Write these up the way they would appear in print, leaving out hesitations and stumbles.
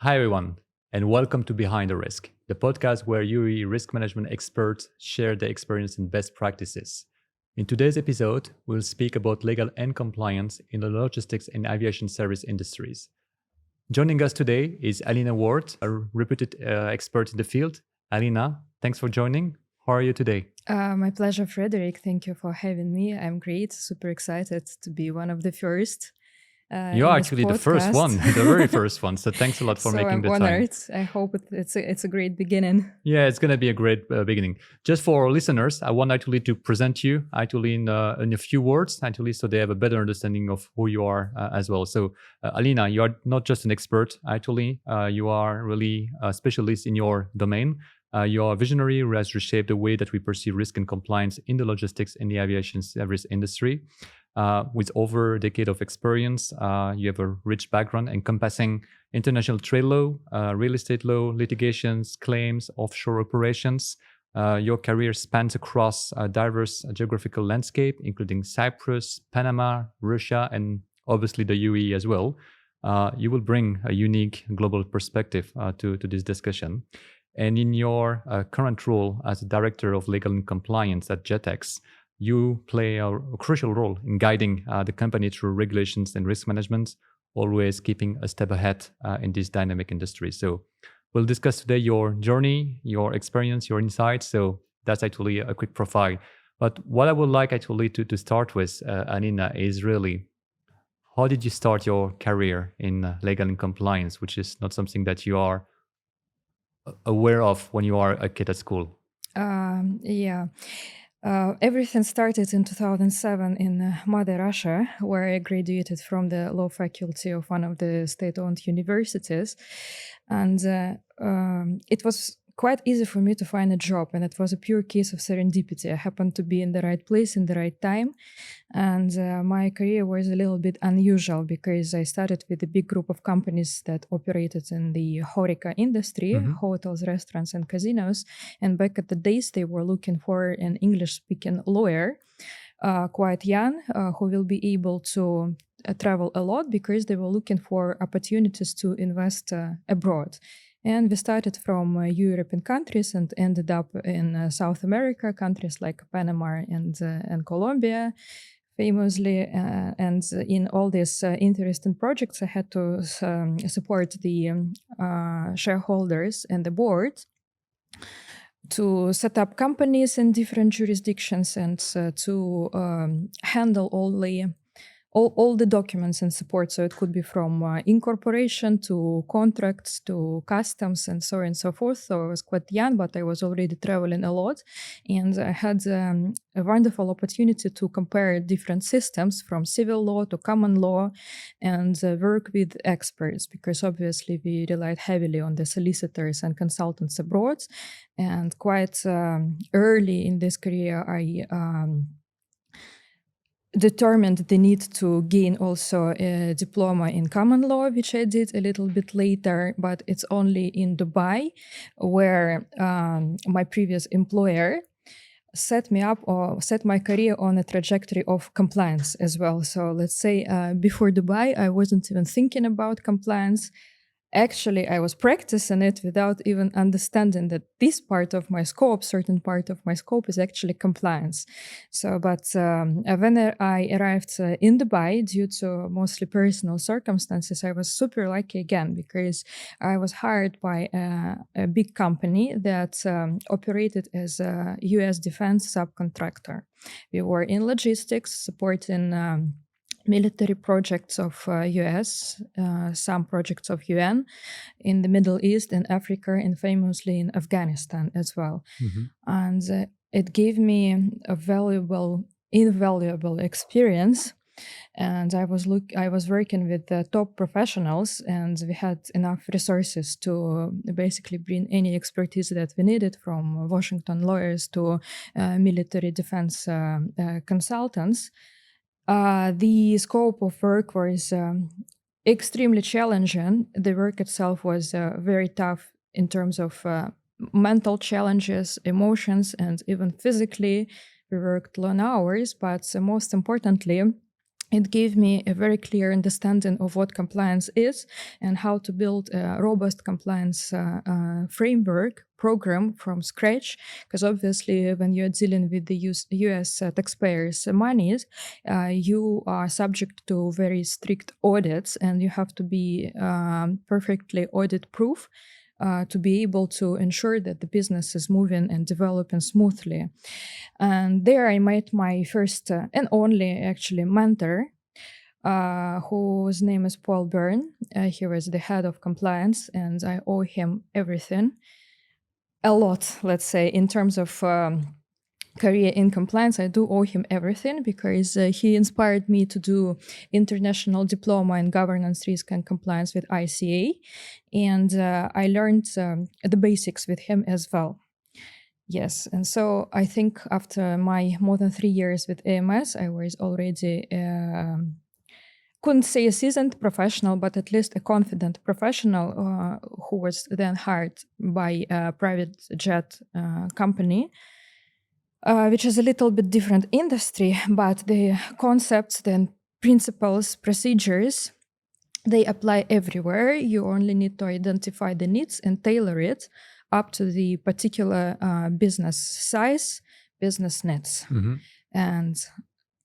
Hi, everyone, and welcome to Behind the Risk, the podcast where UE risk management experts share their experience and best practices. In today's episode, we'll speak about legal and compliance in the logistics and aviation service industries. Joining us today is Alina Ward, a reputed expert in the field. Alina, thanks for joining. How are you today? My pleasure, Frederic. Thank you for having me. I'm great, super excited to be one of the first. You In are this actually the first podcast. one, the very first one. So thanks a lot for So making I'm the time. honored. I hope it's a great beginning. Yeah, it's going to be a great beginning. Just for our listeners, I want actually to present you actually in a few words, actually, so they have a better understanding of who you are as well. So, Alina, you are not just an expert, actually. You are really a specialist in your domain. You are a visionary who has reshaped the way that we perceive risk and compliance in the logistics and the aviation service industry. With over a decade of experience, you have a rich background encompassing international trade law, real estate law, litigations, claims, offshore operations. Your career spans across a diverse geographical landscape, including Cyprus, Panama, Russia, and obviously the UAE as well. You will bring a unique global perspective to this discussion. And in your current role as a Director of Legal and Compliance at Jetex, you play a crucial role in guiding the company through regulations and risk management, always keeping a step ahead in this dynamic industry. So we'll discuss today your journey, your experience, your insights. So that's actually a quick profile. But what I would like actually to start with, Alina, is really how did you start your career in legal and compliance, which is not something that you are aware of when you are a kid at school? Yeah. Everything started in 2007 in Mother Russia, where I graduated from the law faculty of one of the state-owned universities. And it was quite easy for me to find a job, and it was a pure case of serendipity. I happened to be in the right place in the right time. And my career was a little bit unusual because I started with a big group of companies that operated in the HoReCa industry, hotels, restaurants, and casinos. And back at the days, they were looking for an English-speaking lawyer, quite young, who will be able to travel a lot because they were looking for opportunities to invest abroad. And we started from European countries and ended up in South America, countries like Panama and Colombia, famously. And in all these interesting projects, I had to support the shareholders and the board to set up companies in different jurisdictions and to handle all the documents and support. So it could be from incorporation to contracts to customs and so on and so forth. So I was quite young, but I was already traveling a lot. And I had a wonderful opportunity to compare different systems from civil law to common law and work with experts, because obviously we relied heavily on the solicitors and consultants abroad. And quite early in this career, I determined the need to gain also a diploma in common law, which I did a little bit later, but it's only in Dubai where my previous employer set me up or set my career on a trajectory of compliance as well. So let's say before Dubai, I wasn't even thinking about compliance. Actually, I was practicing it without even understanding that this part of my scope, certain part of my scope, is actually compliance. So, but when I arrived in Dubai, due to mostly personal circumstances, I was super lucky again because I was hired by a big company that operated as a US defense subcontractor. We were in logistics, supporting military projects of US, some projects of UN in the Middle East and Africa, and famously in Afghanistan as well. And it gave me a invaluable experience. And I was working with the top professionals, and we had enough resources to basically bring any expertise that we needed, from Washington lawyers to military defense consultants. The scope of work was extremely challenging. The work itself was very tough in terms of mental challenges, emotions, and even physically. We worked long hours, but most importantly, it gave me a very clear understanding of what compliance is and how to build a robust compliance framework program from scratch. Because obviously, when you're dealing with the US taxpayers' monies, you are subject to very strict audits, and you have to be perfectly audit proof. To be able to ensure that the business is moving and developing smoothly. And there I met my first and only actually mentor, whose name is Paul Byrne. He was the head of compliance, and I owe him everything. A lot, let's say, in terms of career in compliance. I do owe him everything because he inspired me to do international diploma in governance, risk, and compliance with ICA. And I learned the basics with him as well. Yes, and so I think after my more than 3 years with AMS, I was already, couldn't say a seasoned professional, but at least a confident professional who was then hired by a private jet company, which is a little bit different industry, but the concepts, then principles, procedures, they apply everywhere. You only need to identify the needs and tailor it up to the particular business size, business needs. And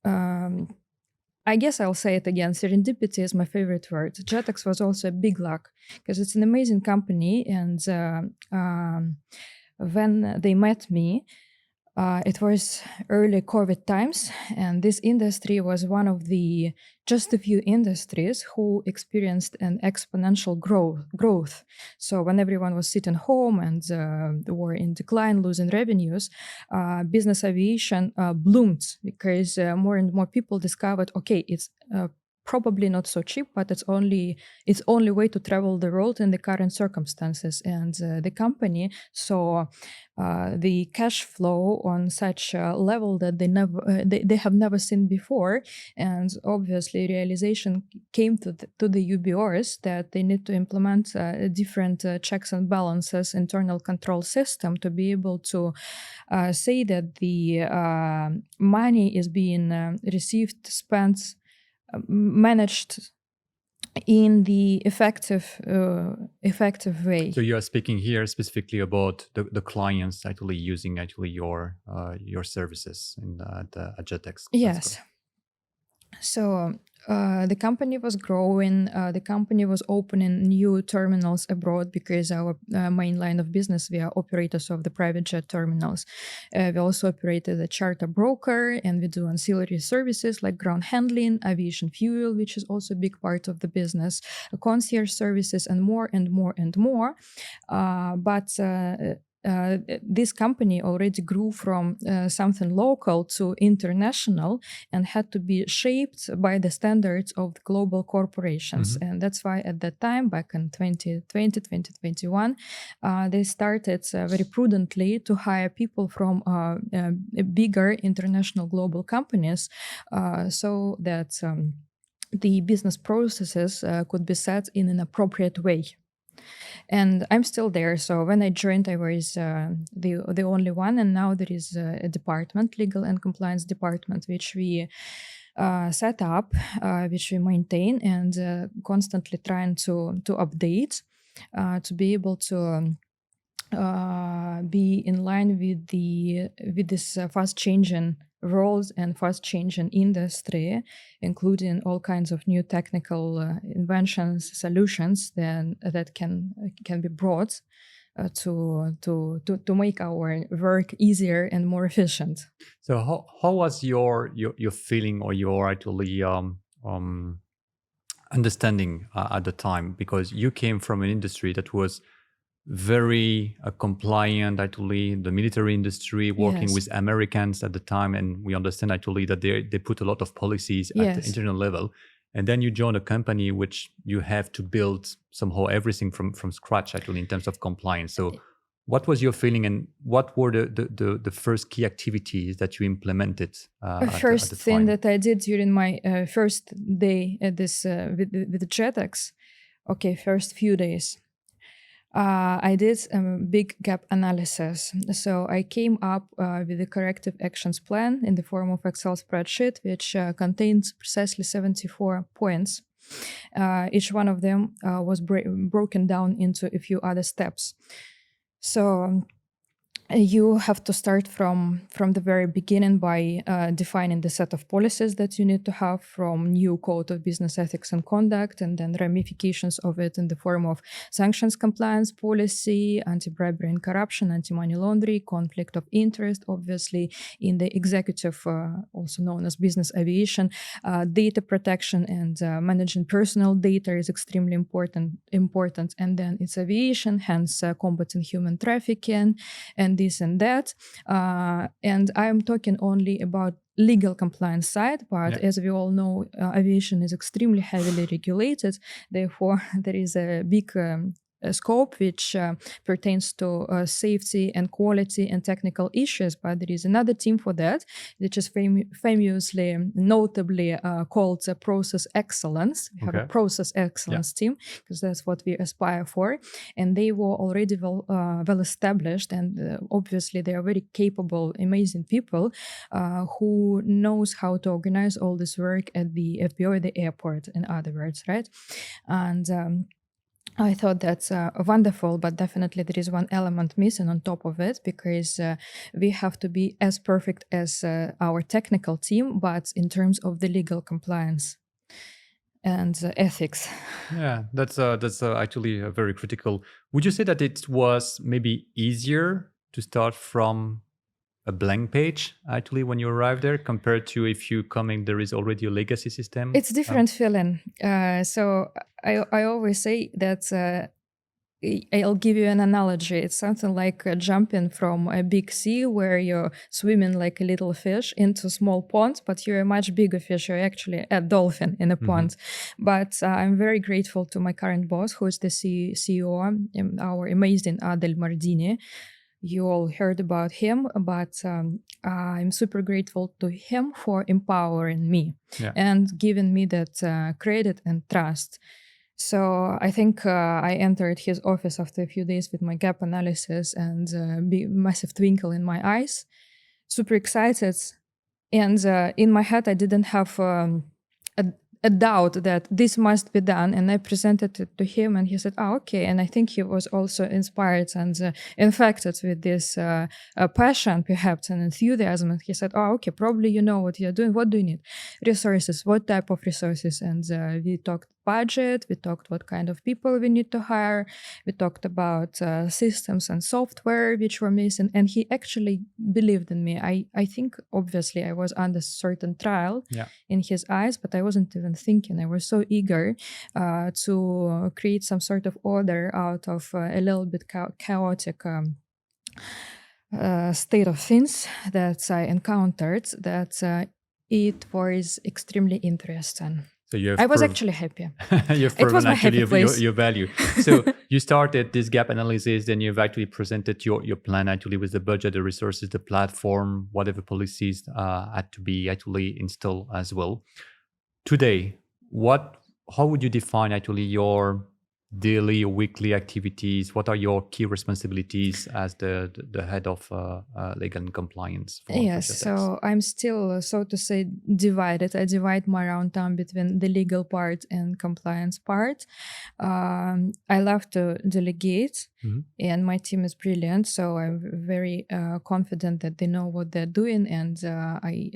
I guess I'll say it again, serendipity is my favorite word. Jetex was also a big luck because it's an amazing company. And when they met me, it was early COVID times, and this industry was one of the just a few industries who experienced an exponential growth. So when everyone was sitting home and were in decline, losing revenues, business aviation bloomed because more and more people discovered, okay, it's probably not so cheap, but it's only way to travel the world in the current circumstances. And the company saw the cash flow on such a level that they have never seen before. And obviously, realization came to the UBOs that they need to implement different checks and balances, internal control system to be able to say that the money is being received, spent, managed in the effective way. So you are speaking here specifically about the clients actually using your services at Jetex. Yes. So the company was growing. The company was opening new terminals abroad because our main line of business, we are operators of the private jet terminals. We also operated a charter broker, and we do ancillary services like ground handling, aviation fuel, which is also a big part of the business, concierge services, and more and more and more. But this company already grew from something local to international and had to be shaped by the standards of the global corporations. And that's why at that time, back in 2020, 2021, they started very prudently to hire people from bigger international global companies so that the business processes could be set in an appropriate way. And I'm still there. So when I joined, I was the only one. And now there is a department, legal and compliance department, which we set up, which we maintain and constantly trying to update to be able to be in line with this fast changing roles and fast changing industry, including all kinds of new technical inventions, solutions that can be brought to make our work easier and more efficient. So how was your feeling or your actually understanding at the time? Because you came from an industry that was very compliant, actually, the military industry, working with Americans at the time. And we understand actually that they put a lot of policies at the internal level. And then you join a company which you have to build somehow everything from scratch, actually, in terms of compliance. So what was your feeling and what were the first key activities that you implemented? First thing that I did during my first day at this with Jetex, first few days, I did a big gap analysis. So I came up with a corrective actions plan in the form of Excel spreadsheet, which contains precisely 74 points. Each one of them was broken down into a few other steps. So you have to start from the very beginning by defining the set of policies that you need to have, from new code of business ethics and conduct, and then ramifications of it in the form of sanctions compliance policy, anti-bribery and corruption, anti-money laundering, conflict of interest, obviously in the executive, also known as business aviation, data protection and managing personal data is extremely important, and then it's aviation, hence combating human trafficking and this and that. And I'm talking only about legal compliance side, but as we all know, aviation is extremely heavily regulated. Therefore, there is a big scope which pertains to safety and quality and technical issues, but there is another team for that, which is famously, notably called process excellence. We have a process excellence team, because that's what we aspire for, and they were already well established, and obviously they are very capable, amazing people who knows how to organize all this work at the FBO, the airport, in other words, right? And I thought that's wonderful, but definitely there is one element missing on top of it, because we have to be as perfect as our technical team, but in terms of the legal compliance and ethics. Yeah, that's actually very critical. Would you say that it was maybe easier to start from a blank page actually when you arrive there, compared to if you come in there is already a legacy system? It's different feeling. So I always say that I'll give you an analogy. It's something like jumping from a big sea where you're swimming like a little fish into a small pond, but you're a much bigger fish. You're actually a dolphin in a pond. But I'm very grateful to my current boss, who is the CEO, our amazing Adel Mardini. You all heard about him, but I'm super grateful to him for empowering me and giving me that credit and trust. So I think I entered his office after a few days with my gap analysis and massive twinkle in my eyes, super excited. And in my head, I didn't have a doubt that this must be done, and I presented it to him, and he said, "Oh, okay." And I think he was also inspired and infected with this passion, perhaps, and enthusiasm. And he said, "Oh, okay, probably you know what you're doing. What do you need? Resources. What type of resources?" And we talked budget, we talked what kind of people we need to hire, we talked about systems and software which were missing, and he actually believed in me. I think obviously I was under certain trial in his eyes, but I wasn't even thinking. I was so eager to create some sort of order out of a little bit chaotic state of things that I encountered, that it was extremely interesting. So I was actually happy. You've proven actually your value. So you started this gap analysis, then you've actually presented your plan actually with the budget, the resources, the platform, whatever policies had to be actually installed as well. Today, how would you define actually your daily or weekly activities? What are your key responsibilities as the head of legal and compliance? Yes, so I'm still, so to say, divided. I divide my round time between the legal part and compliance part. I love to delegate, and my team is brilliant, so I'm very confident that they know what they're doing, and I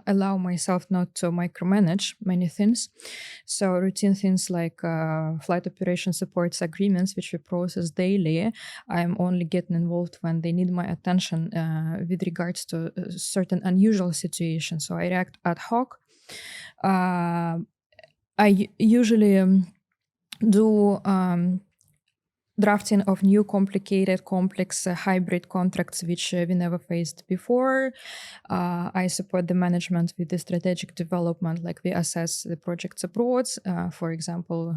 allow myself not to micromanage many things. So routine things like flight operation supports agreements, which we process daily, I'm only getting involved when they need my attention with regards to certain unusual situations. So I react ad hoc. I usually do drafting of new complicated, complex hybrid contracts which we never faced before. I support the management with the strategic development, like we assess the projects abroad. For example,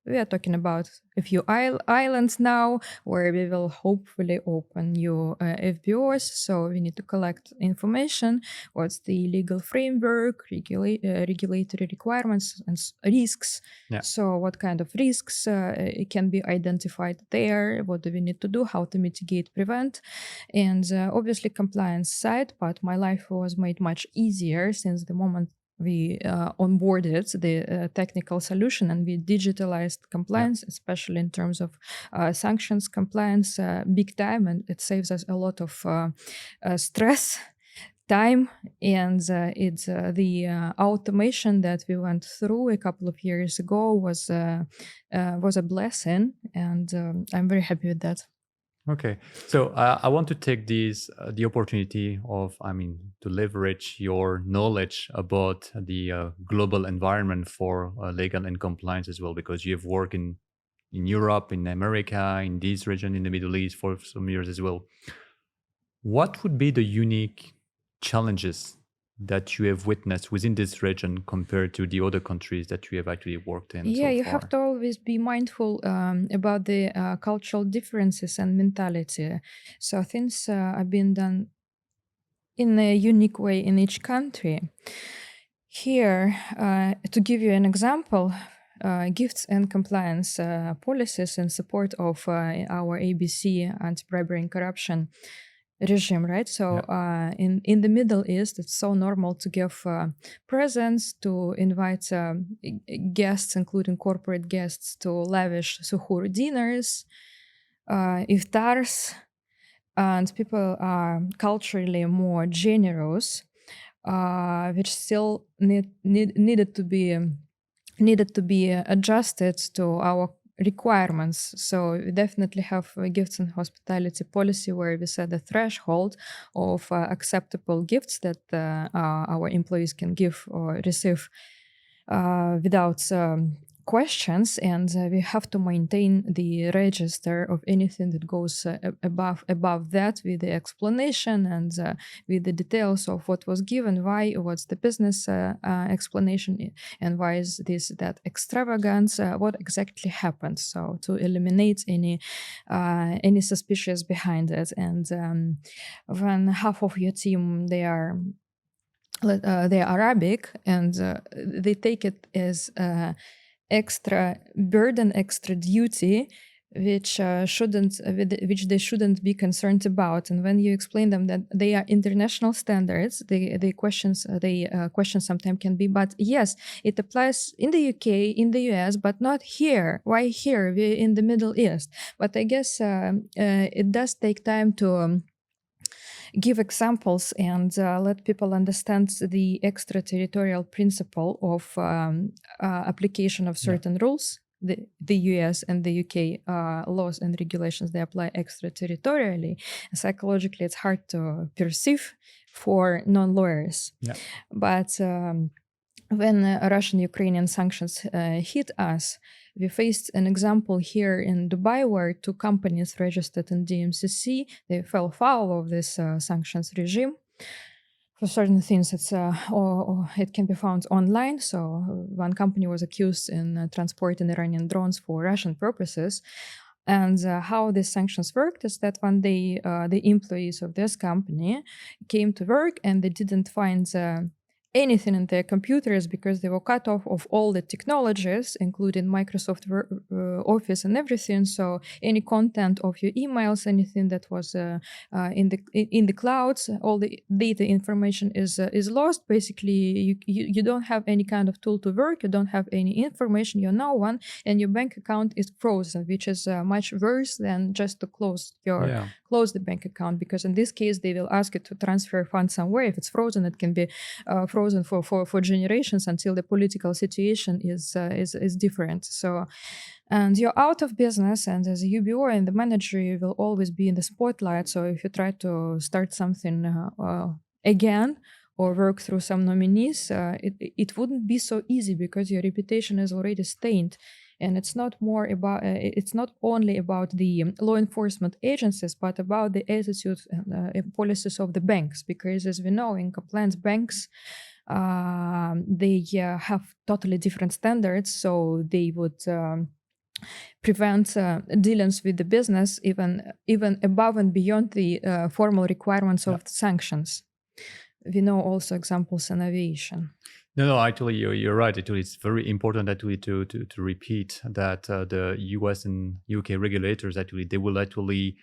we are talking about a few islands now where we will hopefully open new FBOs. So we need to collect information. What's the legal framework, regulatory requirements, and risks? Yeah. So what kind of risks can be identified there? What do we need to do? How to mitigate, prevent? And obviously compliance side, but my life was made much easier since the moment we onboarded the technical solution and we digitalized compliance, especially in terms of sanctions compliance, big time, and it saves us a lot of stress, time, and it's the automation that we went through a couple of years ago was a blessing, and I'm very happy with that. Okay, so I want to take the opportunity of, to leverage your knowledge about the global environment for legal and compliance as well, because you have worked in Europe, in America, in this region, in the Middle East for some years as well. What would be the unique challenges that you have witnessed within this region compared to the other countries that you have actually worked in Yeah, so you far? have to always be mindful about the cultural differences and mentality. So things are being done in a unique way in each country. Here, to give you an example, gifts and compliance policies in support of our ABC, anti-bribery and corruption regime, right? So in the Middle East, it's so normal to give presents, to invite guests, including corporate guests, to lavish suhoor dinners, iftars, and people are culturally more generous, which still needed to be adjusted to our requirements. So we definitely have a gifts and hospitality policy where we set a threshold of acceptable gifts that our employees can give or receive without questions, and we have to maintain the register of anything that goes above that with the explanation and with the details of what was given, why, what's the business explanation, and why is this that extravagance, what exactly happened, so to eliminate any suspicious behind it. And when half of your team they're Arabic, and they take it as extra burden, extra duty, which they shouldn't be concerned about. And when you explain them that they are international standards, the questions sometimes can be, but yes, it applies in the UK, in the US, but not here. Why here? We're in the Middle East. But I guess it does take time to give examples and let people understand the extraterritorial principle of application of certain rules. The US and the UK laws and regulations, they apply extraterritorially. Psychologically, it's hard to perceive for non-lawyers. But when Russian-Ukrainian sanctions hit us, we faced an example here in Dubai where two companies registered in DMCC, they fell foul of this sanctions regime. For certain things, it can be found online. So one company was accused in transporting Iranian drones for Russian purposes. And how these sanctions worked is that one day the employees of this company came to work and they didn't find anything in their computers because they were cut off of all the technologies, including Microsoft Office and everything. So any content of your emails, anything that was in the clouds, all the data information is lost. Basically, you don't have any kind of tool to work. You don't have any information. You're no one, and your bank account is frozen, which is much worse than just to close the bank account, because in this case they will ask you to transfer funds somewhere. If it's frozen, it can be frozen for generations until the political situation is different. So, and you're out of business, and as a UBO and the manager, you will always be in the spotlight. So if you try to start something again or work through some nominees, it wouldn't be so easy because your reputation is already stained. And it's not only about the law enforcement agencies, but about the attitude and policies of the banks. Because as we know, in compliance banks, they have totally different standards. So they would prevent dealings with the business even above and beyond the formal requirements of the sanctions. We know also examples in aviation. No, actually, you're right. Actually, it's very important actually to repeat that the US and UK regulators actually they will actually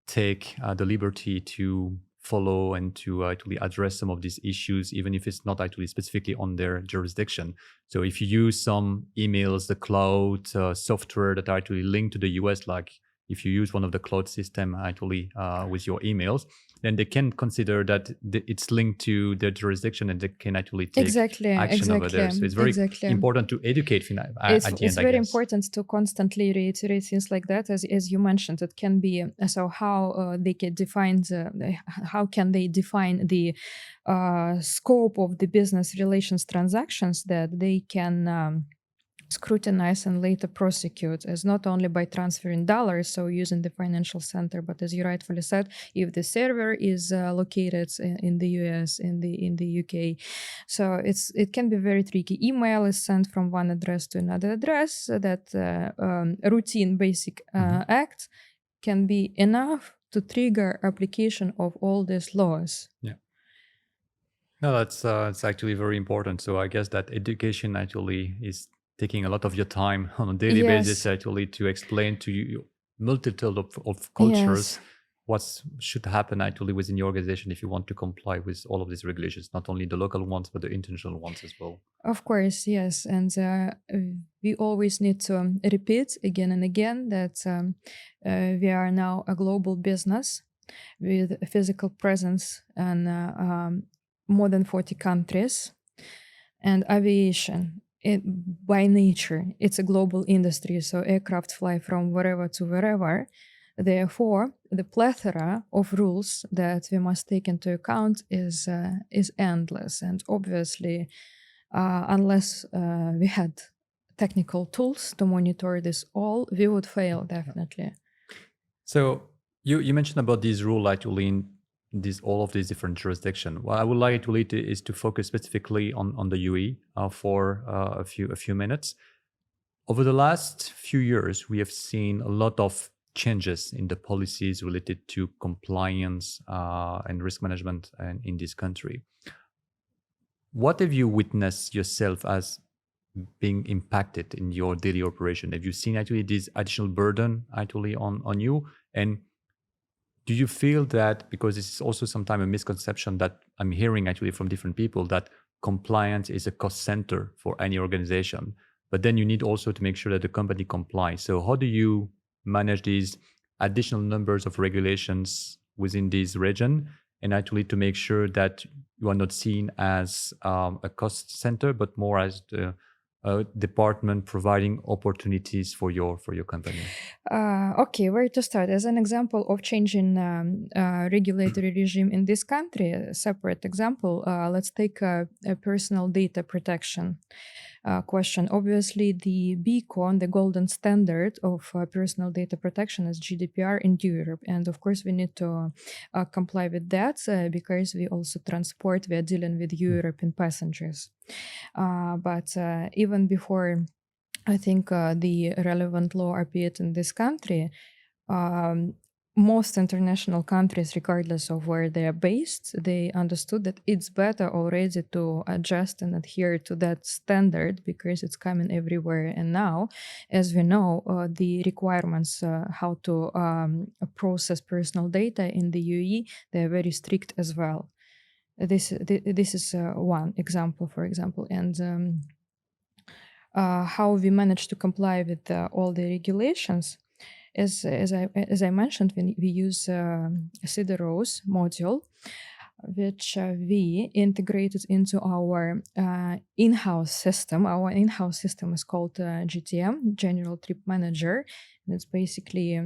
take the liberty to follow and to actually address some of these issues, even if it's not actually specifically on their jurisdiction. So if you use some emails, the cloud software that are actually linked to the US, like if you use one of the cloud system actually with your emails, then they can consider that it's linked to their jurisdiction and they can actually take action over there. So it's very important to educate at the end, it's very important to constantly reiterate things like that. As you mentioned, it can be so how they can define how can they define the scope of the business relations transactions that they can scrutinize and later prosecute, as not only by transferring dollars, so using the financial center, but as you rightfully said, if the server is located in the US, in the UK, so it can be very tricky. Email is sent from one address to another address. That routine basic act can be enough to trigger application of all these laws. Yeah. No, that's it's actually very important. So I guess that education actually is taking a lot of your time on a daily basis actually to explain to you multitude of cultures what should happen actually within your organization if you want to comply with all of these regulations, not only the local ones but the international ones as well. Of course, yes, and we always need to repeat again and again that we are now a global business with a physical presence in more than 40 countries, and aviation by nature, it's a global industry, so aircraft fly from wherever to wherever. Therefore, the plethora of rules that we must take into account is endless. And obviously, unless we had technical tools to monitor this all, we would fail, definitely. So you mentioned about these rules actually in all of these different jurisdictions. What I would like to lead is to focus specifically on the UAE for a few minutes. Over the last few years, we have seen a lot of changes in the policies related to compliance and risk management in this country. What have you witnessed yourself as being impacted in your daily operation? Have you seen actually this additional burden actually on you? And do you feel that, because this is also sometimes a misconception that I'm hearing actually from different people, that compliance is a cost center for any organization, but then you need also to make sure that the company complies. So how do you manage these additional numbers of regulations within this region and actually to make sure that you are not seen as a cost center, but more as the department providing opportunities for your company? Okay, where to start? As an example of changing regulatory regime in this country, a separate example, let's take a personal data protection question. Obviously, the beacon, the golden standard of personal data protection is GDPR in Europe. And of course, we need to comply with that because we also transport, we are dealing with European passengers. But even before, I think the relevant law appeared in this country, most international countries, regardless of where they are based, they understood that it's better already to adjust and adhere to that standard because it's coming everywhere. And now, as we know, the requirements how to process personal data in the UAE, they're very strict as well. This is one example, for example, and how we manage to comply with all the regulations. As I mentioned, we use Cedar Rose module, which we integrated into our in-house system. Our in-house system is called GTM, General Trip Manager. And it's basically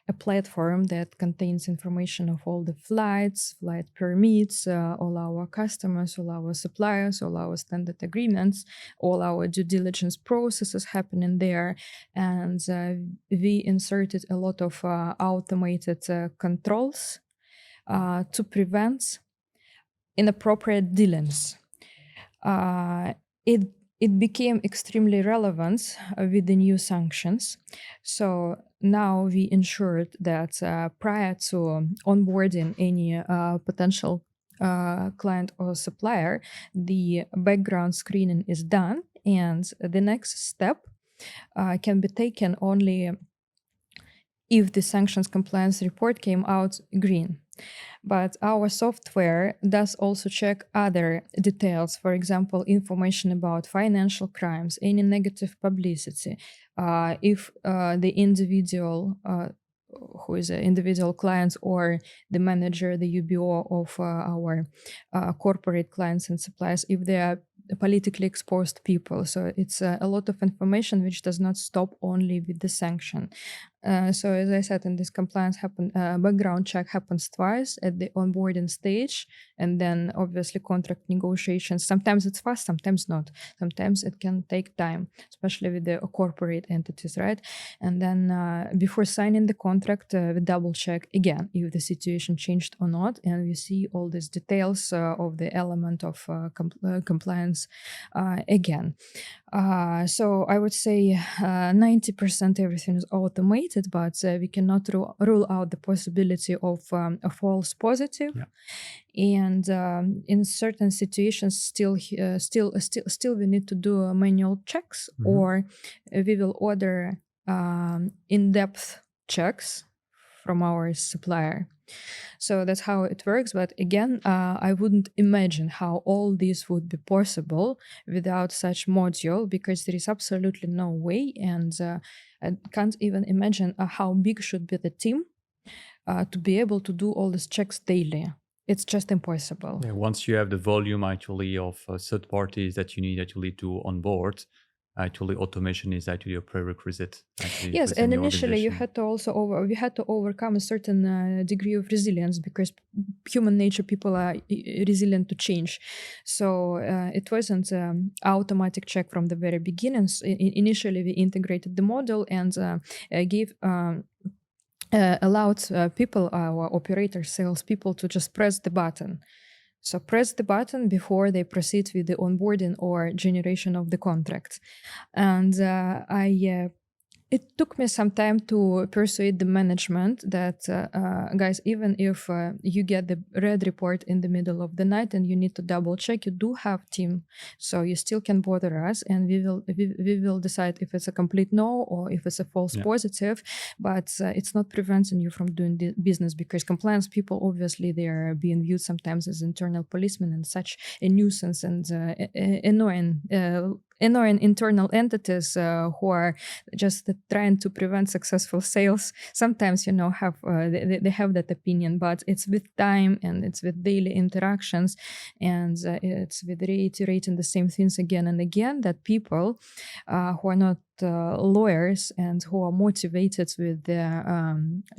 a platform that contains information of all the flights, flight permits, all our customers, all our suppliers, all our standard agreements, all our due diligence processes happening there. And we inserted a lot of automated controls to prevent inappropriate dealings. It it became extremely relevant with the new sanctions. So now we ensured that prior to onboarding any potential client or supplier, the background screening is done, and the next step can be taken only if the sanctions compliance report came out green. But our software does also check other details, for example, information about financial crimes, any negative publicity, if the individual who is an individual client or the manager, the UBO of our corporate clients and suppliers, if they are politically exposed people. So it's a lot of information which does not stop only with the sanction. So as I said, in this compliance background check happens twice at the onboarding stage, and then obviously contract negotiations. Sometimes it's fast, sometimes not. Sometimes it can take time, especially with the corporate entities, right? And then before signing the contract, we double check again if the situation changed or not, and we see all these details of the element of compliance again. So I would say 90% everything is automated, but we cannot rule out the possibility of a false positive. Yeah. And in certain situations, still we need to do manual checks, or we will order in-depth checks from our supplier. So that's how it works. But again, I wouldn't imagine how all this would be possible without such module, because there is absolutely no way. And I can't even imagine how big should be the team to be able to do all these checks daily. It's just impossible. Yeah, once you have the volume actually of third parties that you need actually to onboard, actually automation is actually a prerequisite. Yes, and initially you had to also we had to overcome a certain degree of resilience, because human nature, people are resilient to change. So it wasn't automatic check from the very beginning. Initially we integrated the model and gave allowed people, our operators, salespeople, to just press the button. So press the button before they proceed with the onboarding or generation of the contract. And it took me some time to persuade the management that, guys, even if you get the red report in the middle of the night and you need to double check, you do have team, so you still can bother us, and we will decide if it's a complete no or if it's a false positive. But it's not preventing you from doing the business, because compliance people, obviously, they are being viewed sometimes as internal policemen and such a nuisance and annoying internal entities who are just trying to prevent successful sales. Sometimes, have they have that opinion, but it's with time and it's with daily interactions, and it's with reiterating the same things again and again, that people who are not lawyers and who are motivated with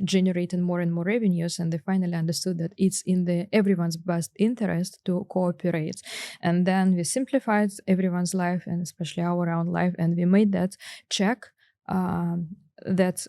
generating more and more revenues, and they finally understood that it's in everyone's best interest to cooperate. And then we simplified everyone's life, and especially our own life, and we made that check, that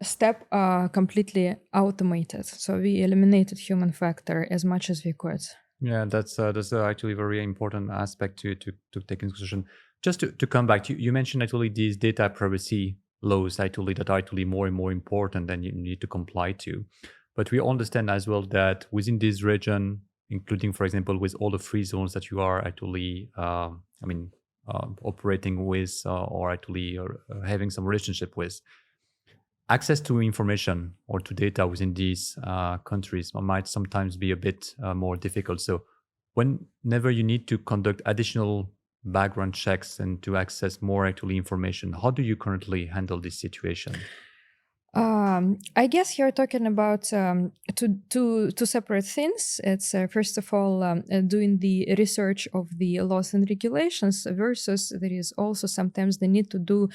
step completely automated. So we eliminated human factor as much as we could. Yeah, that's actually a very important aspect to take into consideration. Just to come back, you mentioned actually these data privacy laws actually that are actually more and more important and you need to comply to. But we understand as well that within this region, including, for example, with all the free zones that you are actually, operating with or actually having some relationship with, access to information or to data within these countries might sometimes be a bit more difficult. So whenever you need to conduct additional background checks and to access more actually information, how do you currently handle this situation? I guess you're talking about two separate things. It's first of all doing the research of the laws and regulations, versus there is also sometimes the need to do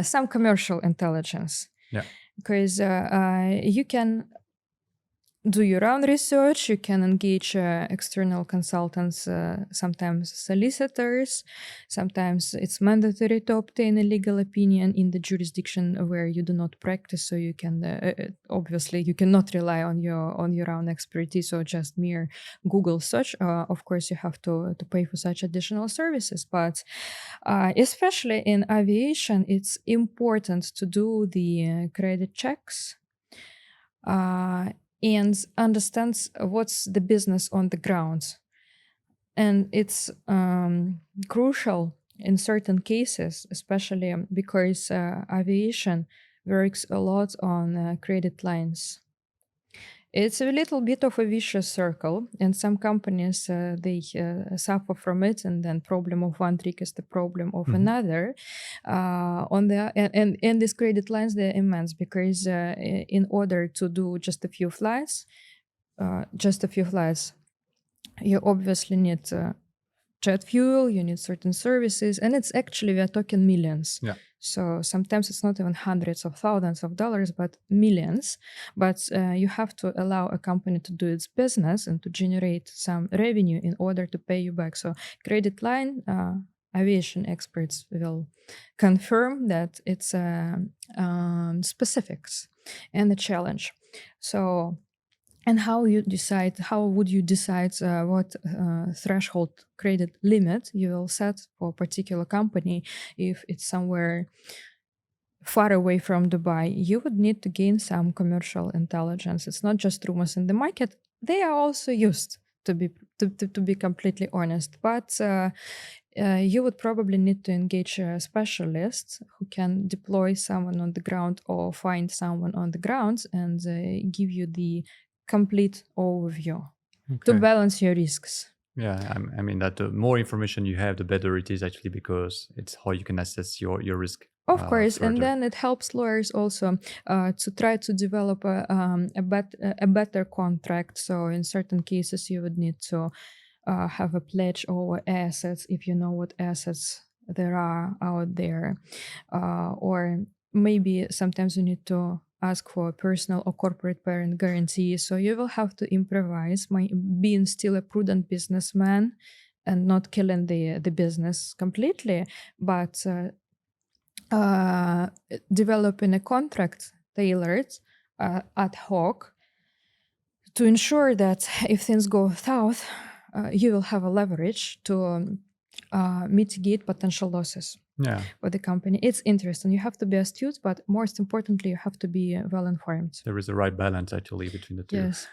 some commercial intelligence. Yeah. Because you can do your own research. You can engage external consultants, sometimes solicitors. Sometimes it's mandatory to obtain a legal opinion in the jurisdiction where you do not practice. So you can obviously you cannot rely on your own expertise or just mere Google search. Of course, you have to pay for such additional services. But especially in aviation, it's important to do the credit checks. And understands what's the business on the ground. And it's crucial in certain cases, especially because aviation works a lot on credit lines. It's a little bit of a vicious circle, and some companies they suffer from it, and then problem of one trick is the problem of another. And these credit lines, they're immense because in order to do just a few flights, you obviously need jet fuel, you need certain services, and it's actually, we are talking millions. Yeah. So sometimes it's not even hundreds of thousands of dollars, but millions. But you have to allow a company to do its business and to generate some revenue in order to pay you back. So credit line, aviation experts will confirm that it's specifics and a challenge. So, and how would you decide what threshold credit limit you will set for a particular company if it's somewhere far away from Dubai? You would need to gain some commercial intelligence. It's not just rumors in the market. They are also used, to be completely honest. But you would probably need to engage a specialist who can deploy someone on the ground or find someone on the ground and give you the complete overview to balance your risks. Yeah, I mean that the more information you have, the better it is actually, because it's how you can assess your risk. Of course, further. and then it helps lawyers also to try to develop a better contract. So in certain cases, you would need to have a pledge over assets if you know what assets there are out there, or maybe sometimes you need to ask for personal or corporate parent guarantee. So you will have to improvise, being still a prudent businessman and not killing the business completely, but developing a contract tailored ad hoc to ensure that if things go south, you will have a leverage to mitigate potential losses for the company. It's interesting. You have to be astute, but most importantly, you have to be well informed. There is a right balance actually between the two. Yes.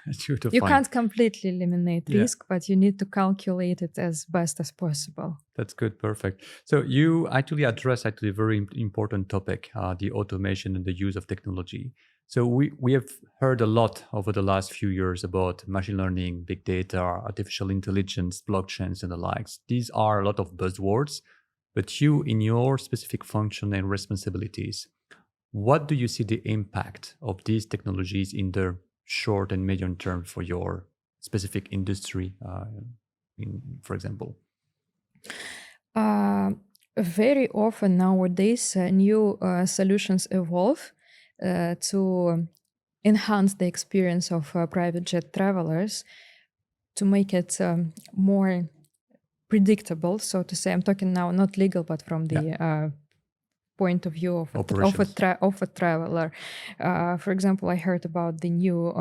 You can't completely eliminate risk, but you need to calculate it as best as possible. That's good. Perfect. So you actually address a very important topic, the automation and the use of technology. So we have heard a lot over the last few years about machine learning, big data, artificial intelligence, blockchains, and the likes. These are a lot of buzzwords, but you, in your specific function and responsibilities, what do you see the impact of these technologies in the short and medium term for your specific industry, for example? Very often nowadays, new solutions evolve to enhance the experience of private jet travelers, to make it more predictable, so to say. I'm talking now not legal, but from the point of view of a traveler. For example, I heard about the new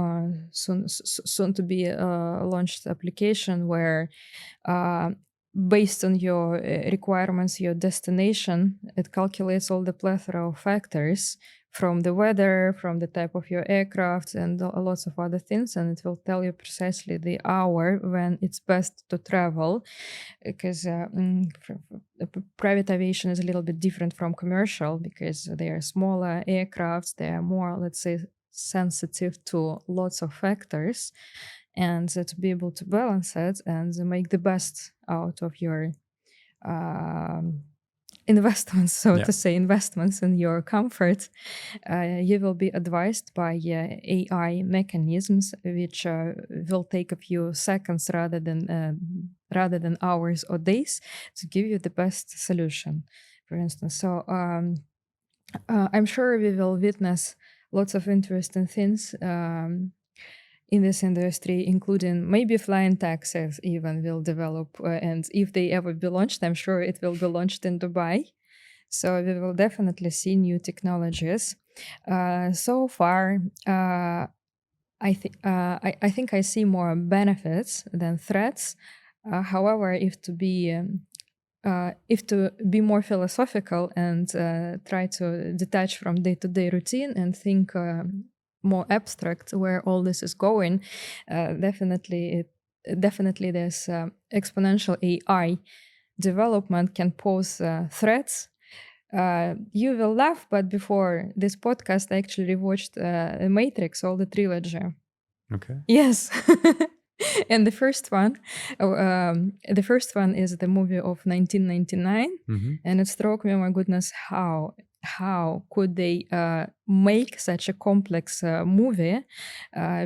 soon to be launched application where based on your requirements, your destination, it calculates all the plethora of factors from the weather, from the type of your aircraft, and lots of other things, and it will tell you precisely the hour when it's best to travel, because private aviation is a little bit different from commercial, because they are smaller aircrafts, they are more, let's say, sensitive to lots of factors, and to be able to balance it and make the best out of your investments, to say, investments in your comfort, you will be advised by AI mechanisms, which will take a few seconds rather than hours or days to give you the best solution, for instance. So I'm sure we will witness lots of interesting things in this industry, including maybe flying taxis even will develop. And if they ever be launched, I'm sure it will be launched in Dubai. So we will definitely see new technologies. So far, I think I see more benefits than threats. However, if to be more philosophical and try to detach from day-to-day routine and think more abstract where all this is going, definitely this exponential AI development can pose threats. You will laugh, but before this podcast, I actually watched Matrix, all the trilogy. Okay. Yes. And the first one is the movie of 1999, and it struck me, oh my goodness, how could they make such a complex movie,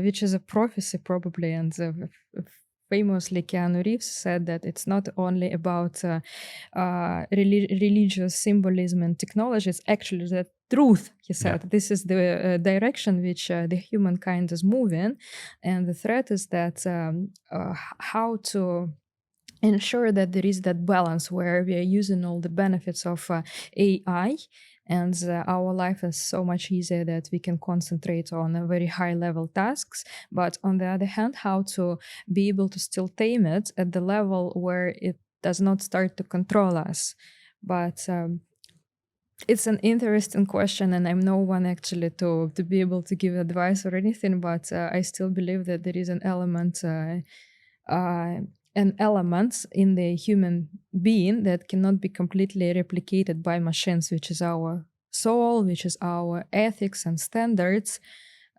which is a prophecy probably, and famously Keanu Reeves said that it's not only about religious symbolism and technology, it's actually the truth, he said. Yeah. This is the direction which the humankind is moving, and the threat is that how to ensure that there is that balance where we are using all the benefits of AI, and our life is so much easier that we can concentrate on very high level tasks. But on the other hand, how to be able to still tame it at the level where it does not start to control us. But it's an interesting question, and I'm no one actually to be able to give advice or anything, but I still believe that there is an element in the human being that cannot be completely replicated by machines, which is our soul, which is our ethics and standards.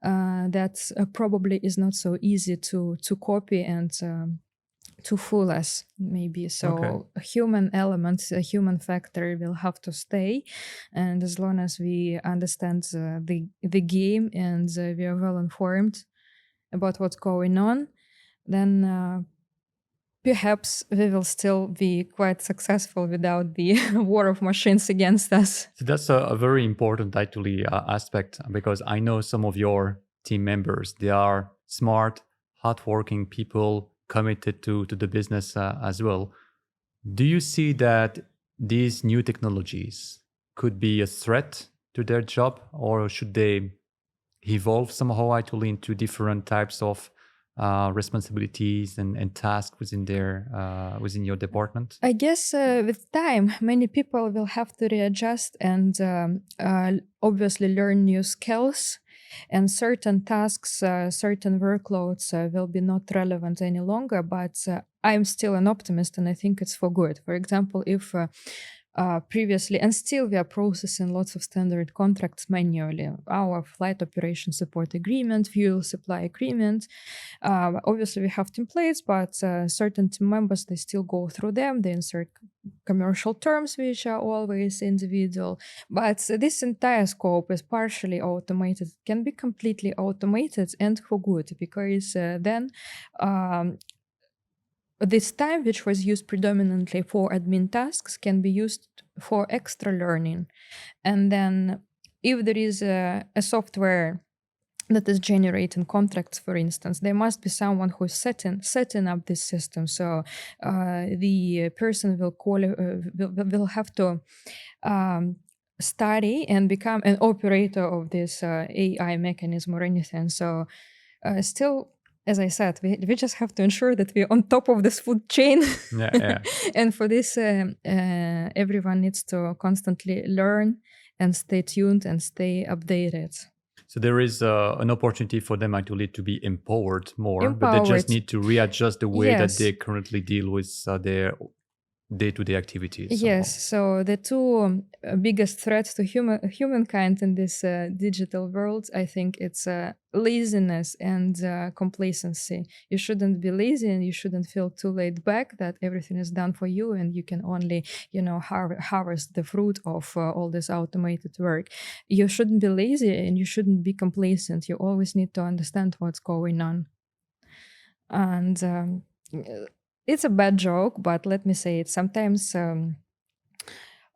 That probably is not so easy to copy and to fool us, maybe. So okay. Human elements, a human factor will have to stay, and as long as we understand the game and we are well informed about what's going on, then perhaps we will still be quite successful without the war of machines against us. So that's a very important actually aspect, because I know some of your team members, they are smart, hardworking people, committed to the business as well. Do you see that these new technologies could be a threat to their job, or should they evolve somehow actually into different types of responsibilities and tasks within your department? I guess with time, many people will have to readjust and obviously learn new skills. And certain tasks, certain workloads will be not relevant any longer, but I'm still an optimist and I think it's for good. For example, if previously, and still we are processing lots of standard contracts manually, our flight operation support agreement, fuel supply agreement, obviously we have templates, but certain team members, they still go through them, they insert commercial terms which are always individual, but this entire scope is partially automated, can be completely automated, and for good, because then this time, which was used predominantly for admin tasks, can be used for extra learning. And then if there is a software that is generating contracts, for instance, there must be someone who's setting up this system. So the person will have to study and become an operator of this AI mechanism or anything. So still, as I said, we just have to ensure that we're on top of this food chain. Yeah. And for this, everyone needs to constantly learn and stay tuned and stay updated. So there is an opportunity for them actually to be empowered more, but they just need to readjust the way that they currently deal with their day-to-day activities. Yes, so the two biggest threats to humankind in this digital world, I think it's laziness and complacency. You shouldn't be lazy and you shouldn't feel too laid back that everything is done for you and you can only, harvest the fruit of all this automated work. You shouldn't be lazy and you shouldn't be complacent. You always need to understand what's going on. And it's a bad joke, but let me say it. Sometimes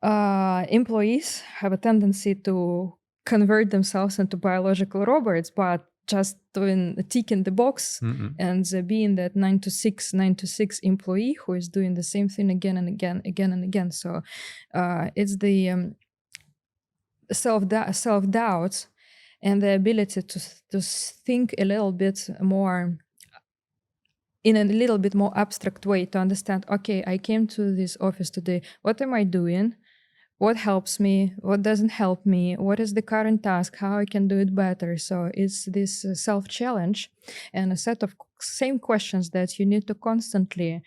employees have a tendency to convert themselves into biological robots, but just doing ticking the box and being that 9 to 6 employee who is doing the same thing again and again. So it's the self-doubt and the ability to think a little bit more in a little bit more abstract way, to understand, okay, I came to this office today. What am I doing? What helps me? What doesn't help me? What is the current task? How I can do it better? So it's this self-challenge and a set of same questions that you need to constantly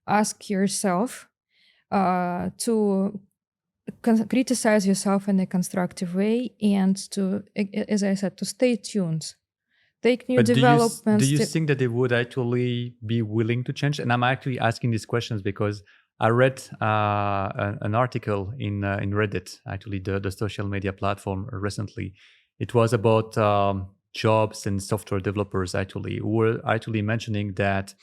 ask yourself to criticize yourself in a constructive way and to, as I said, to stay tuned. Take new developments. Do you think that they would actually be willing to change? And I'm actually asking these questions because I read an article in Reddit, actually the social media platform recently. It was about jobs and software developers actually who were actually mentioning that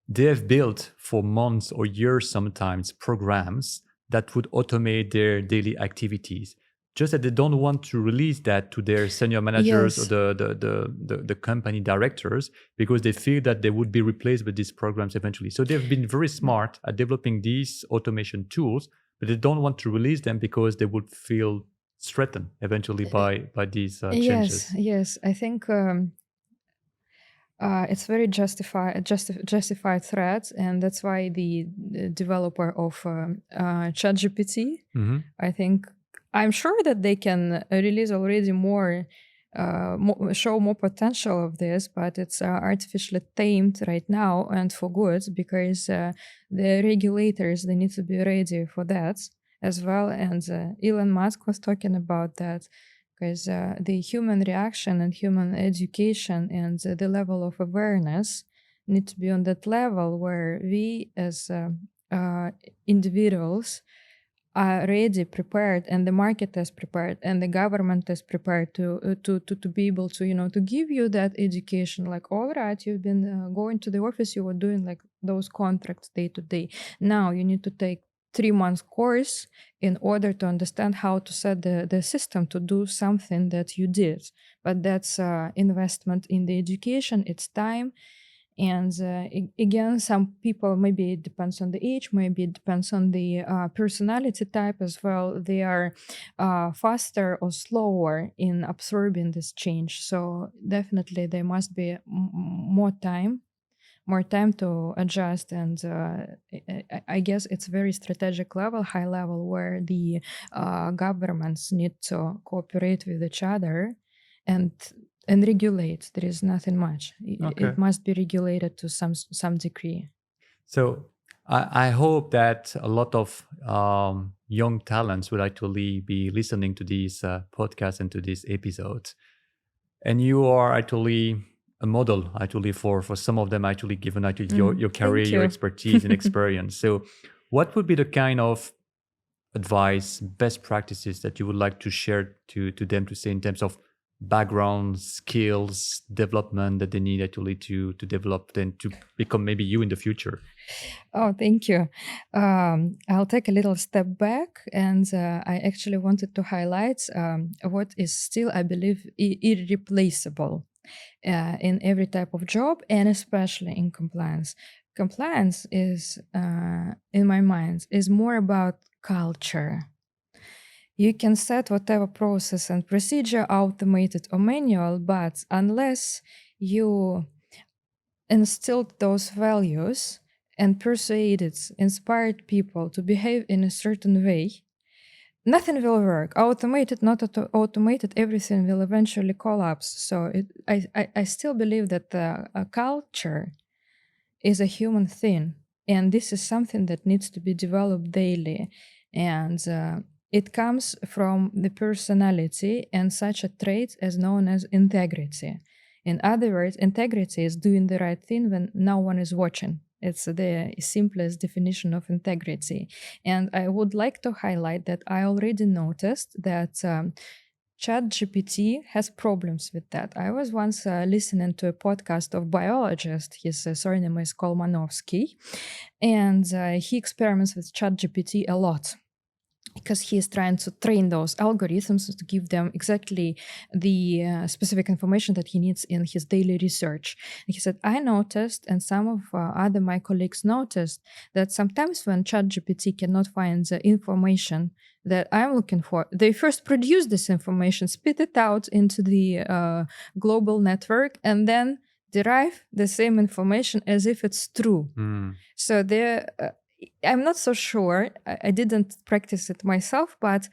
they have built for months or years sometimes programs that would automate their daily activities. Just that they don't want to release that to their senior managers or the company directors because they feel that they would be replaced with these programs eventually. So they've been very smart at developing these automation tools, but they don't want to release them because they would feel threatened eventually by these changes. Yes. I think it's very justified threat, and that's why the developer of ChatGPT, I think, I'm sure that they can release already show more potential of this, but it's artificially tamed right now and for good, because the regulators, they need to be ready for that as well. And Elon Musk was talking about that, because the human reaction and human education and the level of awareness need to be on that level where we as individuals are ready, prepared, and the market is prepared, and the government is prepared to be able to, to give you that education. Like, all right, you've been going to the office, you were doing like those contracts day to day. Now you need to take 3 months course in order to understand how to set the system to do something that you did. But that's investment in the education, it's time. And again, some people, maybe it depends on the age, maybe it depends on the personality type as well. They are faster or slower in absorbing this change. So definitely there must be more time to adjust. And I guess it's very strategic level, high level, where the governments need to cooperate with each other and regulate. There is nothing much. It must be regulated to some degree. So I hope that a lot of young talents will actually be listening to these podcasts and to these episodes. And you are actually a model actually for some of them, actually, given actually your career, your expertise and experience. So what would be the kind of advice, best practices that you would like to share to them, to say in terms of background, skills, development that they need actually to develop and to become maybe you in the future? Oh, thank you. I'll take a little step back, and I actually wanted to highlight what is still, I believe, irreplaceable in every type of job, and especially in compliance. Compliance is, in my mind, is more about culture. You can set whatever process and procedure, automated or manual, but unless you instilled those values and inspired people to behave in a certain way, nothing will work. Automated, not automated, everything will eventually collapse. So I still believe that a culture is a human thing, and this is something that needs to be developed daily. And it comes from the personality and such a trait as known as integrity. In other words, integrity is doing the right thing when no one is watching. It's the simplest definition of integrity. And I would like to highlight that I already noticed that ChatGPT has problems with that. I was once listening to a podcast of biologist. His surname is Kolmanovsky, and he experiments with ChatGPT a lot. because he is trying to train those algorithms to give them exactly the specific information that he needs in his daily research. And he said, I noticed, and some of other my colleagues noticed, that sometimes when ChatGPT cannot find the information that I'm looking for, they first produce this information, spit it out into the global network, and then derive the same information as if it's true. So I'm not so sure. I didn't practice it myself, but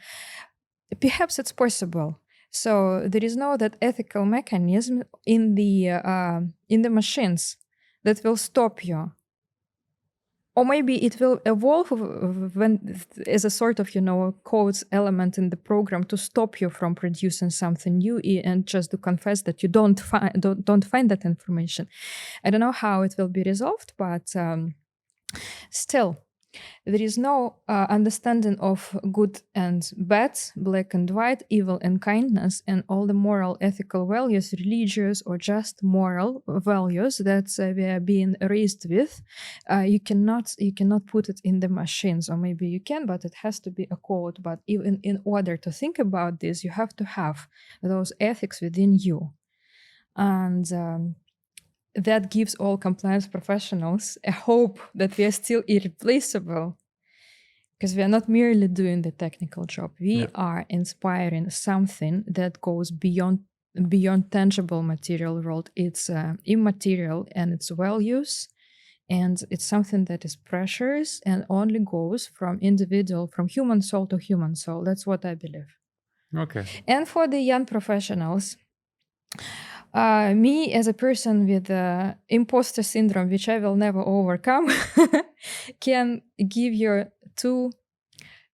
perhaps it's possible. So there is no that ethical mechanism in the machines that will stop you. Or maybe it will evolve as a sort of, codes element in the program to stop you from producing something new and just to confess that you don't find that information. I don't know how it will be resolved, but still, there is no understanding of good and bad, black and white, evil and kindness, and all the moral, ethical values, religious or just moral values that we are being raised with. You cannot put it in the machines, or maybe you can, but it has to be a code. But even in order to think about this, you have to have those ethics within you, and that gives all compliance professionals a hope that we are still irreplaceable, because we are not merely doing the technical job. We are inspiring something that goes beyond tangible material world. It's immaterial, and it's values, and it's something that is precious and only goes from human soul to human soul. That's what I believe. Okay. And for the young professionals, me as a person with imposter syndrome, which I will never overcome, can give you two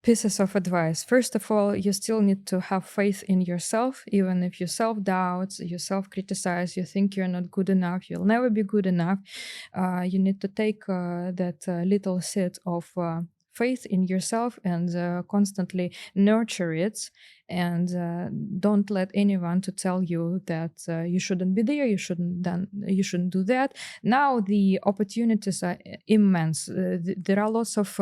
pieces of advice. First of all, you still need to have faith in yourself, even if you self-doubt, you self-criticize, you think you're not good enough, you'll never be good enough. You need to take that little seed of faith in yourself and constantly nurture it, and don't let anyone to tell you that you shouldn't be there, you shouldn't do that. Now the opportunities are immense. There are lots of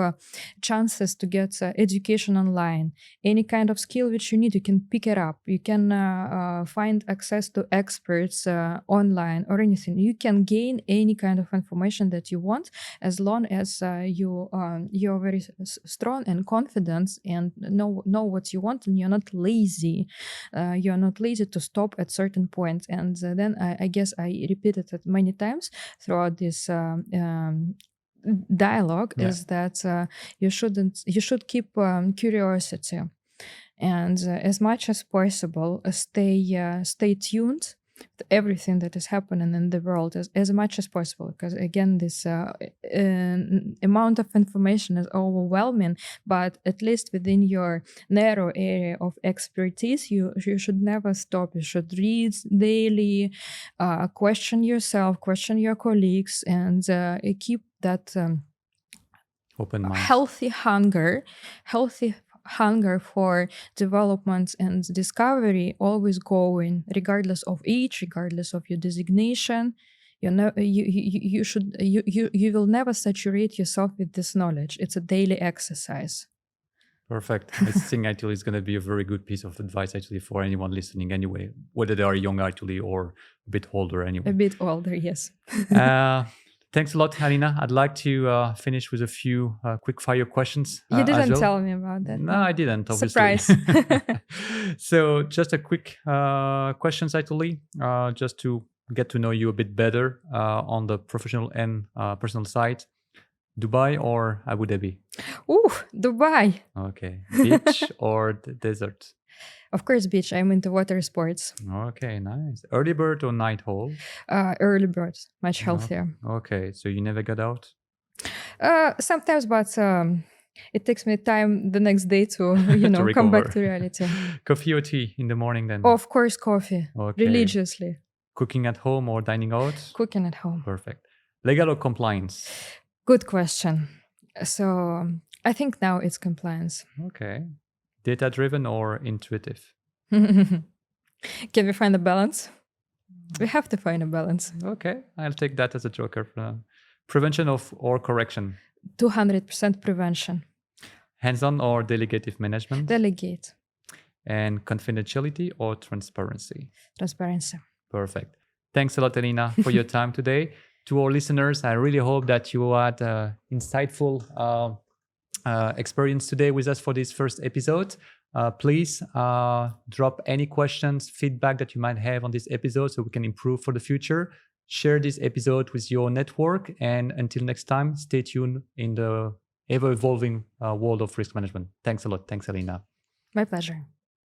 chances to get education online. Any kind of skill which you need, you can pick it up. You can find access to experts online or anything. You can gain any kind of information that you want, as long as you're very strong and confident and know what you want, and you're not lazy. You're not lazy to stop at certain points. And then I guess I repeated it many times throughout this dialogue, is that you should keep curiosity, and as much as possible stay tuned to everything that is happening in the world as much as possible, because again, this amount of information is overwhelming. But at least within your narrow area of expertise, you should never stop. You should read daily, question yourself, question your colleagues, and keep that open mind, healthy hunger for development and discovery always going, regardless of age, regardless of your designation. You will never saturate yourself with this knowledge. It's a daily exercise. Perfect. I think actually it's going to be a very good piece of advice actually for anyone listening anyway, whether they are young actually or a bit older anyway. A bit older, yes. Thanks a lot, Alina. I'd like to finish with a few quick fire questions. You didn't tell me about that. No, I didn't, obviously. Surprise. So just a quick questions actually, just to get to know you a bit better on the professional and personal side. Dubai or Abu Dhabi? Ooh, Dubai. Okay. Beach or desert? Of course, beach. I'm into water sports. Okay, nice. Early bird or night owl? Early bird, much healthier. Okay, so you never got out? Sometimes, but it takes me time the next day to, to come back to reality. Coffee or tea in the morning then? Of course, coffee. Okay. Religiously. Cooking at home or dining out? Cooking at home. Perfect. Legal or compliance? Good question. So I think now it's compliance. Okay. Data-driven or intuitive? Can we find a balance? We have to find a balance. Okay, I'll take that as a joker. Prevention or correction? 200% prevention. Hands-on or delegative management? Delegate. And confidentiality or transparency? Transparency. Perfect. Thanks a lot, Alina, for your time today. To our listeners, I really hope that you had insightful experience today with us for this first episode. Please drop any questions, feedback that you might have on this episode so we can improve for the future. Share this episode with your network. And until next time, stay tuned in the ever-evolving world of risk management. Thanks a lot. Thanks, Alina. My pleasure.